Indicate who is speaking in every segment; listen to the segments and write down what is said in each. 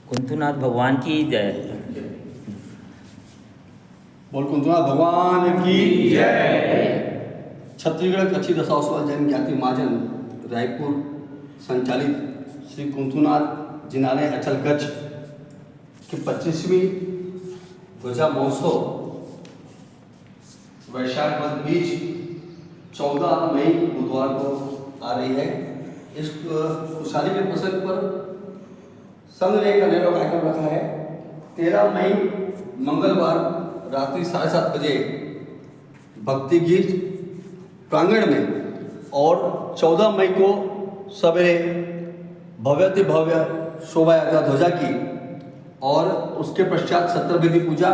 Speaker 1: कुंतुनाथ भगवान की जय।
Speaker 2: बोल कुंतुनाथ भगवान की जय। छत्तीसगढ़ कच्ची दशावसवाल जैन ज्ञाति महाजन रायपुर संचालित श्री कुंतुनाथ जिनालय अचलगच्छ की 25वीं ध्वजा महोत्सव वैशाख वध बीच 14 मई बुधवार को आ रही है। इस खुशहाली के प्रसंग पर संघ ने एक अनेरा कार्यक्रम रखा है। 13 मई मंगलवार रात्रि 7:30 बजे भक्ति गीत प्रांगण में और 14 मई को सवेरे भव्याति भव्य शोभा यात्रा ध्वजा की और उसके पश्चात सत्रविधि पूजा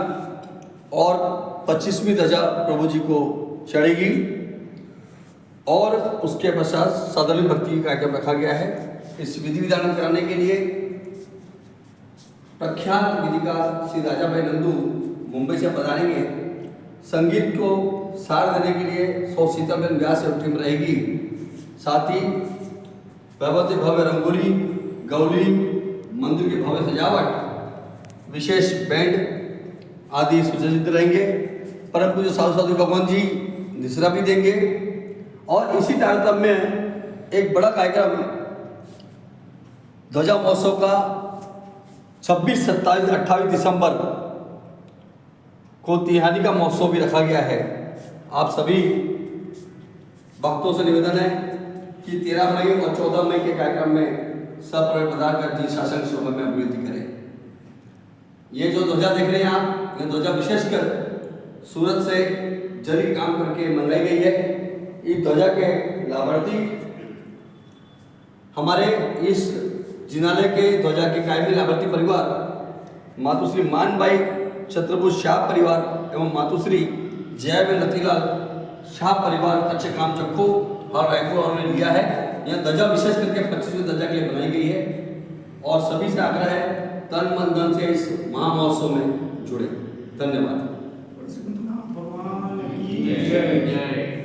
Speaker 2: और 25वीं ध्वजा प्रभु जी को चढ़ेगी और उसके पश्चात साधारण भक्ति कार्यक्रम रखा गया है। इस विधि विधान कराने के लिए प्रख्यात विधिकार श्री राजा भाई नंदू मुंबई से पधारेंगे। संगीत को सार देने के लिए 100 शीतलबेन व्यास और टीम रहेगी। साथ ही भव्य भव्य रंगोली गौली मंदिर की भव्य सजावट विशेष बैंड आदि सुसज्जित रहेंगे। परम पूज्य साधु साधु भगवान जी निसरा भी देंगे और इसी तारतम्य में एक बड़ा कार्यक्रम ध्वजा महोत्सव का 26, 27, 28 दिसंबर को तिहानी का महोत्सव भी रखा गया है। आप सभी भक्तों से निवेदन है कि 13 मई और 14 मई के कार्यक्रम में सब प्रदान कर जी शासन शोभा में अभिवृद्धि करें। ये जो ध्वजा देख रहे हैं आप, ये ध्वजा विशेषकर सूरत से जरी काम करके मंगाई गई है। इस ध्वजा के लाभार्थी हमारे इस जिनालय के ध्वजा के कायमी लाभार्थी परिवार मातुश्री मानबाई छत्रभुज शाह परिवार एवं मातुश्री जयाबेन रतीलाल शाह परिवार अच्छे काम चक्को और रायपुर उन्होंने लिया है। यह ध्वजा विशेष करके 25वीं ध्वजा के लिए बनाई गई है और सभी से आग्रह है तन मन धन से इस महामहोत्सव में जुड़े। धन्यवाद।
Speaker 3: भगवान की जय।